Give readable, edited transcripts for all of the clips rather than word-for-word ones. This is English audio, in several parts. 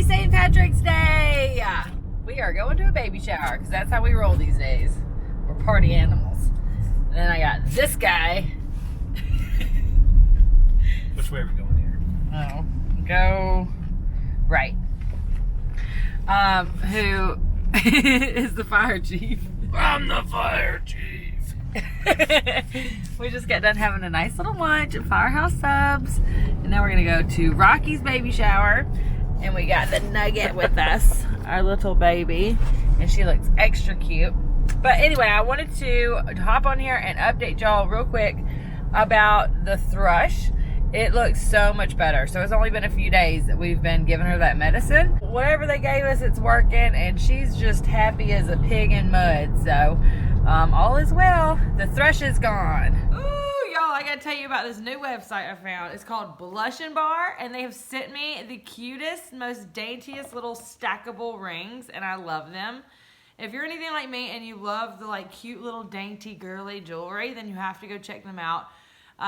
St. Patrick's Day! We are going to a baby shower because that's how we roll these days. We're party animals. And then I got this guy. Which way are we going here? Oh, go right. Who is the fire chief? I'm the fire chief. We just got done having a nice little lunch at Firehouse Subs, and now we're gonna go to Rocky's baby shower. And we got the Nugget with us, our little baby, and she looks extra cute. But anyway, I wanted to hop on here and update y'all real quick about the thrush. It looks so much better. So it's only been a few days that we've been giving her that medicine. Whatever they gave us, it's working, and she's just happy as a pig in mud. So all is well. The thrush is gone. Ooh, y'all, I gotta tell you about this new website I found. It's called Blush and Bar, and they have sent me the cutest, most daintiest little stackable rings, and I love them. If you're anything like me and you love the cute little dainty girly jewelry, then you have to go check them out.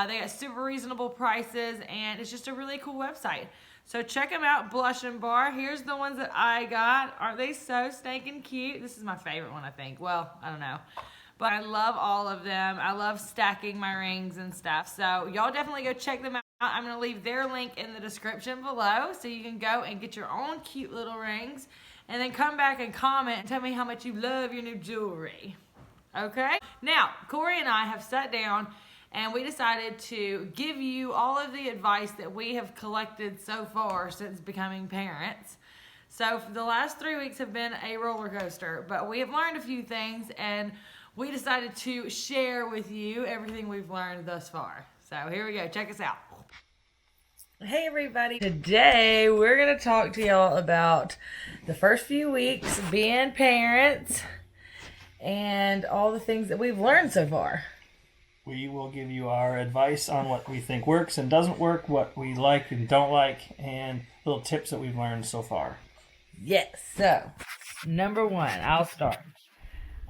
They got super reasonable prices, and it's just a really cool website. So check them out, Blush and Bar. Here's the ones that I got. Aren't they so stinking cute? This is my favorite one, I think. Well, I don't know. But I love all of them. I love stacking my rings and stuff. So y'all definitely go check them out. I'm going to leave their link in the description below so you can go and get your own cute little rings. And then come back and comment and tell me how much you love your new jewelry. Okay? Now, Cory and I have sat down and we decided to give you all of the advice that we have collected so far since becoming parents. So for the last 3 weeks have been a roller coaster, but we have learned a few things, and we decided to share with you everything we've learned thus far. So here we go. Check us out. Hey everybody. Today we're going to talk to y'all about the first few weeks being parents and all the things that we've learned so far. We will give you our advice on what we think works and doesn't work, what we like and don't like, and little tips that we've learned so far. Yes. So, number one, I'll start.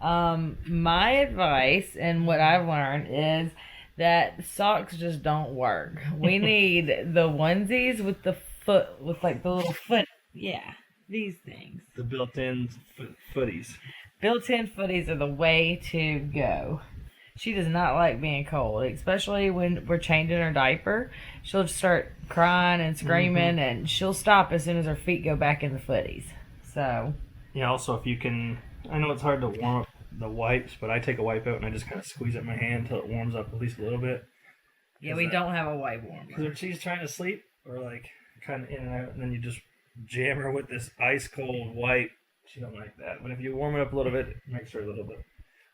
My advice and what I've learned is that socks just don't work. We need the onesies with the foot, with the little foot. Yeah, these things. The built-in footies. Built-in footies are the way to go. She does not like being cold, especially when we're changing her diaper. She'll just start crying and screaming, and she'll stop as soon as her feet go back in the footies. So, yeah, also if you can, I know it's hard to warm up the wipes, but I take a wipe out and I just kind of squeeze it in my hand until it warms up at least a little bit. Yeah, we don't have a wipe warmer. Because if she's trying to sleep, or kind of in and out, and then you just jam her with this ice cold wipe, she don't like that. But if you warm it up a little bit, it makes her a little bit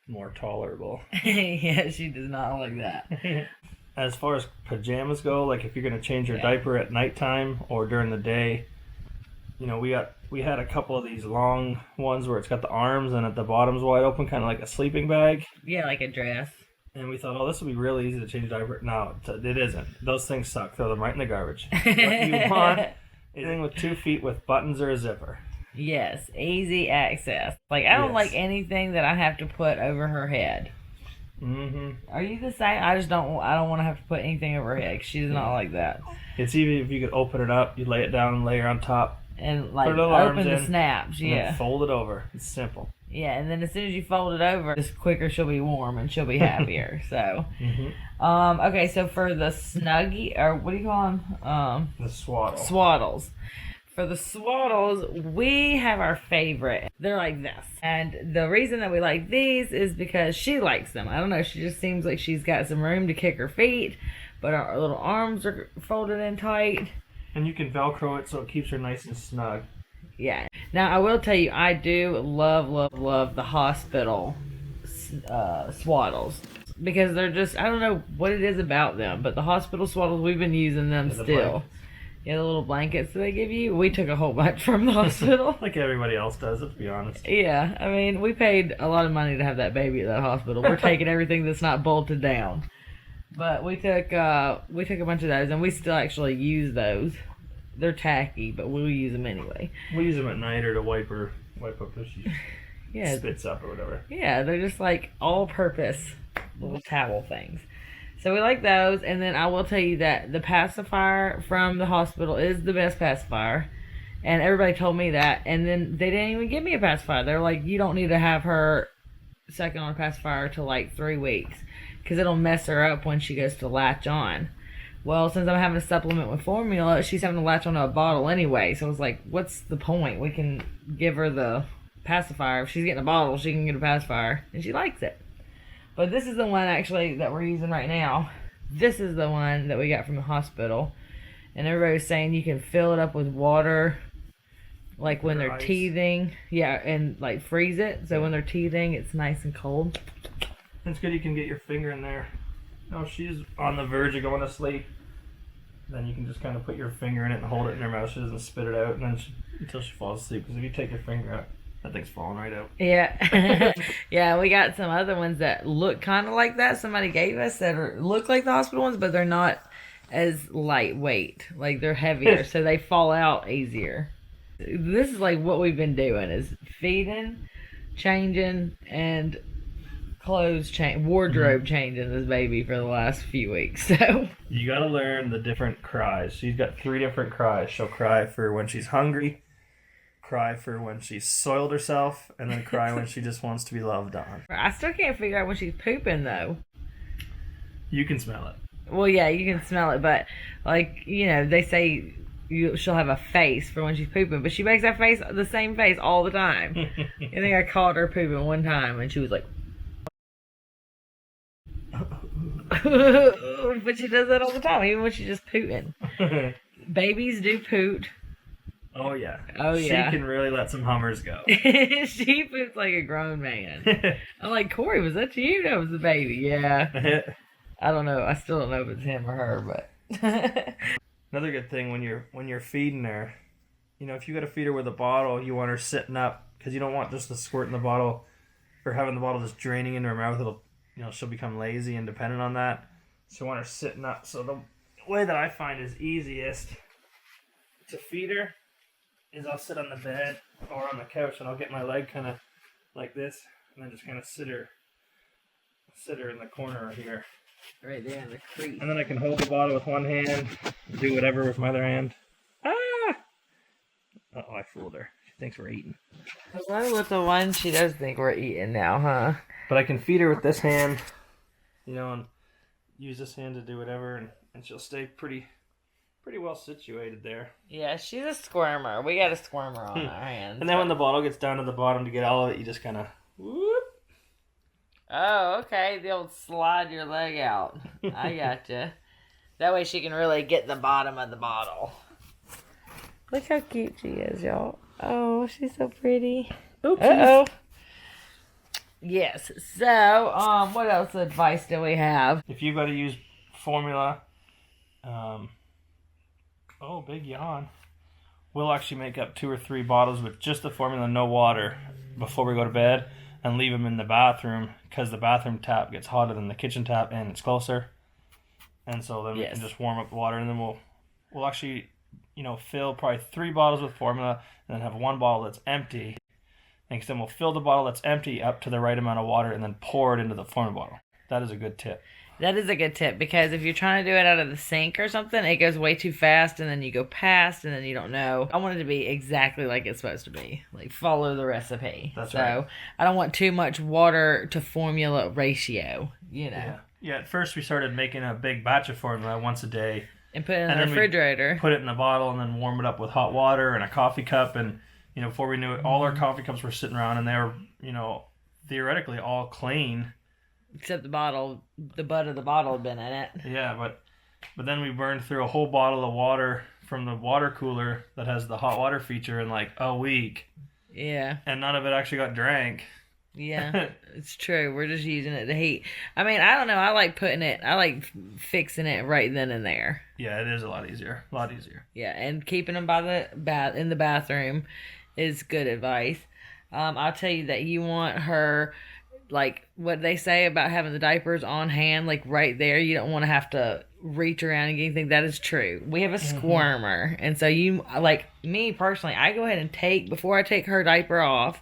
more tolerable. Yeah, she does not like that. As far as pajamas go, if you're going to change your diaper at nighttime or during the day, we had a couple of these long ones where it's got the arms and at the bottom's wide open, kind of like a sleeping bag. Yeah, like a dress. And we thought, this would be really easy to change a diaper. No, it isn't. Those things suck. Throw them right in the garbage. What you want is anything with 2 feet with buttons or a zipper. Yes, easy access. I don't like anything that I have to put over her head. Mm-hmm. Are you the same? I don't want to have to put anything over her head. She does not like that. It's even if you could open it up, you lay it down and lay her on top. And open the snaps, and then fold it over. It's simple. Yeah, and then as soon as you fold it over, just quicker she'll be warm and she'll be happier. So, okay, so for the Snuggie, or what do you call them? The swaddle. Swaddles. For the swaddles, we have our favorite. They're like this. And the reason that we like these is because she likes them. I don't know, she just seems like she's got some room to kick her feet, but our little arms are folded in tight. And you can Velcro it so it keeps her nice and snug. Yeah. Now, I will tell you, I do love, love, love the hospital swaddles. Because they're just, I don't know what it is about them, but the hospital swaddles, we've been using them still. Yeah, the little blankets that they give you. We took a whole bunch from the hospital. Like everybody else does, let's be honest. Yeah, I mean, we paid a lot of money to have that baby at that hospital. We're taking everything that's not bolted down. But we took a bunch of those, and we still actually use those. They're tacky, but we'll use them anyway. We use them at night or to wipe up if she spits up or whatever. Yeah, they're just all-purpose little towel things. So we like those, and then I will tell you that the pacifier from the hospital is the best pacifier. And everybody told me that. And then they didn't even give me a pacifier. They're like, you don't need to have her second on a pacifier till like 3 weeks, because it'll mess her up when she goes to latch on. Well, since I'm having a supplement with formula, she's having to latch onto a bottle anyway. So I was like, what's the point? We can give her the pacifier. If she's getting a bottle, she can get a pacifier. And she likes it. But this is the one actually that we're using right now. This is the one that we got from the hospital. And everybody was saying you can fill it up with water, like when they're teething. Yeah, and like freeze it. So when they're teething, it's nice and cold. It's good you can get your finger in there. Oh, she's on the verge of going to sleep. Then you can just kind of put your finger in it and hold it in her mouth. She doesn't spit it out and then until she falls asleep. Because if you take your finger out, that thing's falling right out. Yeah. Yeah, we got some other ones that look kind of like that. Somebody gave us that look like the hospital ones, but they're not as lightweight. Like, they're heavier, so they fall out easier. This is like what we've been doing, is feeding, changing, and wardrobe changing this baby for the last few weeks. So you got to learn the different cries. She's got 3 different cries. She'll cry for when she's hungry, cry for when she's soiled herself, and then cry when she just wants to be loved on. I still can't figure out when she's pooping though. You can smell it. Well, yeah, you can smell it, but like, you know, they say she'll have a face for when she's pooping, but she makes that face, the same face all the time. I think I caught her pooping one time and she was like but she does that all the time, even when she's just pooting. Babies do poot. Oh yeah. Oh yeah. She can really let some hummers go. She poots like a grown man. I'm like, Cory, was that you? That was the baby. Yeah. I don't know. I still don't know if it's him or her, but another good thing when you're feeding her, you know, if you got to feed her with a bottle, you want her sitting up, because you don't want just the squirt in the bottle or having the bottle just draining into her mouth. It'll, you know, she'll become lazy and dependent on that. So you want her sitting up. So the way that I find is easiest to feed her is I'll sit on the bed or on the couch and I'll get my leg kind of like this and then just kind of sit her in the corner here. Right there in the crease. And then I can hold the bottle with one hand, do whatever with my other hand. Ah! Uh-oh, I fooled her. She thinks we're eating. Hello, little one. She does think we're eating now, huh? But I can feed her with this hand, you know, and use this hand to do whatever, and she'll stay pretty well situated there. Yeah, she's a squirmer. We got a squirmer on our hands. And then when the bottle gets down to the bottom to get all of it, you just kind of whoop. Oh, okay. The old slide your leg out. I gotcha. That way she can really get the bottom of the bottle. Look how cute she is, y'all. Oh, she's so pretty. Oopsies. Uh-oh. Yes. So, what else advice do we have? If you've got to use formula, big yawn. We'll actually make up 2 or 3 bottles with just the formula, no water, before we go to bed, and leave them in the bathroom, because the bathroom tap gets hotter than the kitchen tap and it's closer. And so then we can just warm up the water, and then we'll actually, you know, fill probably 3 bottles with formula and then have 1 bottle that's empty. And then we'll fill the bottle that's empty up to the right amount of water and then pour it into the formula bottle. That is a good tip. That is a good tip, because if you're trying to do it out of the sink or something, it goes way too fast, and then you go past, and then you don't know. I want it to be exactly like it's supposed to be. Like, follow the recipe. That's right. So, I don't want too much water to formula ratio, you know. Yeah, at first we started making a big batch of formula once a day. And put it in the refrigerator. Put it in the bottle and then warm it up with hot water and a coffee cup. And, you know, before we knew it, all our coffee cups were sitting around, and they were, you know, theoretically all clean. Except the butt of the bottle had been in it. Yeah, but then we burned through a whole bottle of water from the water cooler that has the hot water feature in like a week. Yeah. And none of it actually got drank. Yeah, it's true. We're just using it to heat. I mean, I don't know. I like fixing it right then and there. Yeah, it is a lot easier. A lot easier. Yeah, and keeping them by the in the bathroom is good advice. I'll tell you that you want her, like what they say about having the diapers on hand, like right there. You don't want to have to reach around and get anything. That is true. We have a squirmer. And so you, like me personally, I go ahead and before I take her diaper off,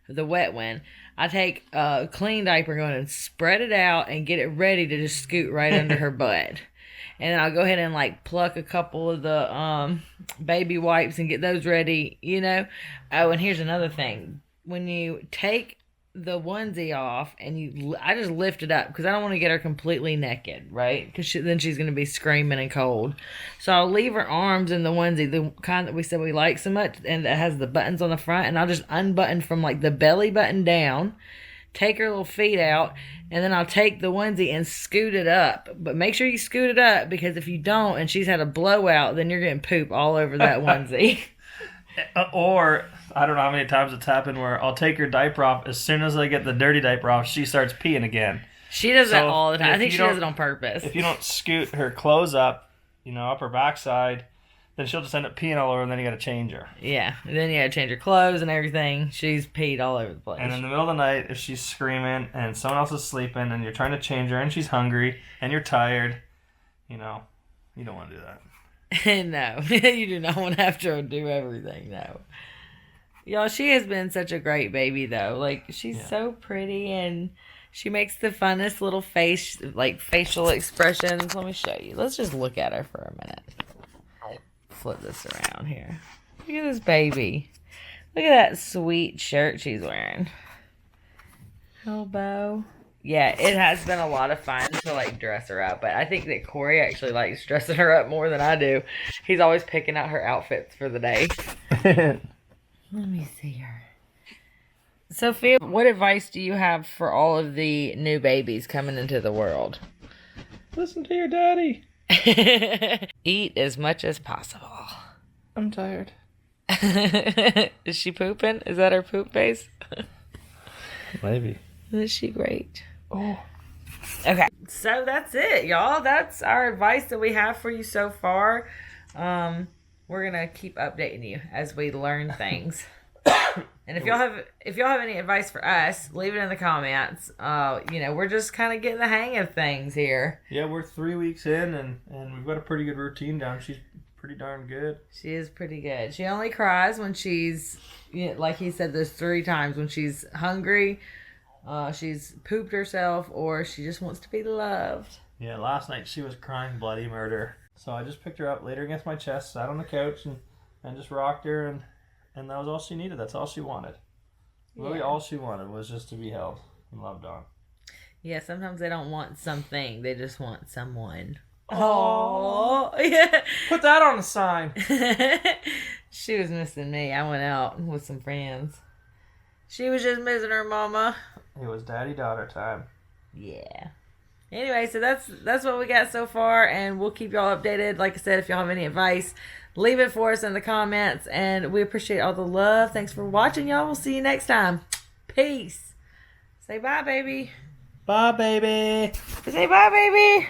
the wet one, I take a clean diaper, go in and spread it out and get it ready to just scoot right under her butt. And then I'll go ahead and like pluck a couple of the baby wipes and get those ready, you know. Oh, and here's another thing. When you take the onesie off and I just lift it up because I don't want to get her completely naked, right? Because then she's going to be screaming and cold. So I'll leave her arms in the onesie, the kind that we said we like so much, and that has the buttons on the front, and I'll just unbutton from like the belly button down, take her little feet out, and then I'll take the onesie and scoot it up. But make sure you scoot it up, because if you don't and she's had a blowout, then you're getting poop all over that onesie. Or, I don't know how many times it's happened where I'll take her diaper off. As soon as I get the dirty diaper off, she starts peeing again. She does that all the time. I think she does it on purpose. If you don't scoot her clothes up, up her backside, then she'll just end up peeing all over, and then you got to change her. Yeah, and then you got to change her clothes and everything. She's peed all over the place. And in the middle of the night, if she's screaming and someone else is sleeping and you're trying to change her and she's hungry and you're tired, you don't want to do that. No, you do not want to have to do everything, no. Y'all, she has been such a great baby, though. Like, she's so pretty, and she makes the funnest little facial expressions. Let me show you. Let's just look at her for a minute. I'll flip this around here. Look at this baby. Look at that sweet shirt she's wearing. Elbow. Yeah, it has been a lot of fun to, dress her up. But I think that Cory actually likes dressing her up more than I do. He's always picking out her outfits for the day. Let me see her. Sophia, what advice do you have for all of the new babies coming into the world? Listen to your daddy. Eat as much as possible. I'm tired. Is she pooping? Is that her poop face? Maybe. Is she great? Oh. Okay, so that's it, y'all. That's our advice that we have for you so far. We're gonna keep updating you as we learn things. And if y'all have any advice for us, leave it in the comments. We're just kind of getting the hang of things here. Yeah, we're 3 weeks in, and we've got a pretty good routine down. She's pretty darn good. She is pretty good. She only cries when she's, like he said, there's 3 times when she's hungry, she's pooped herself, or she just wants to be loved. Yeah, last night she was crying bloody murder. So I just picked her up, laid her against my chest, sat on the couch, and just rocked her, and that was all she needed. That's all she wanted. Really, all she wanted was just to be held and loved on. Yeah, sometimes they don't want something. They just want someone. Oh, yeah. Put that on a sign. She was missing me. I went out with some friends. She was just missing her mama. It was daddy-daughter time. Yeah. Anyway, so that's what we got so far, and we'll keep y'all updated. Like I said, if y'all have any advice, leave it for us in the comments, and we appreciate all the love. Thanks for watching, y'all. We'll see you next time. Peace. Say bye, baby. Bye, baby. Say bye, baby.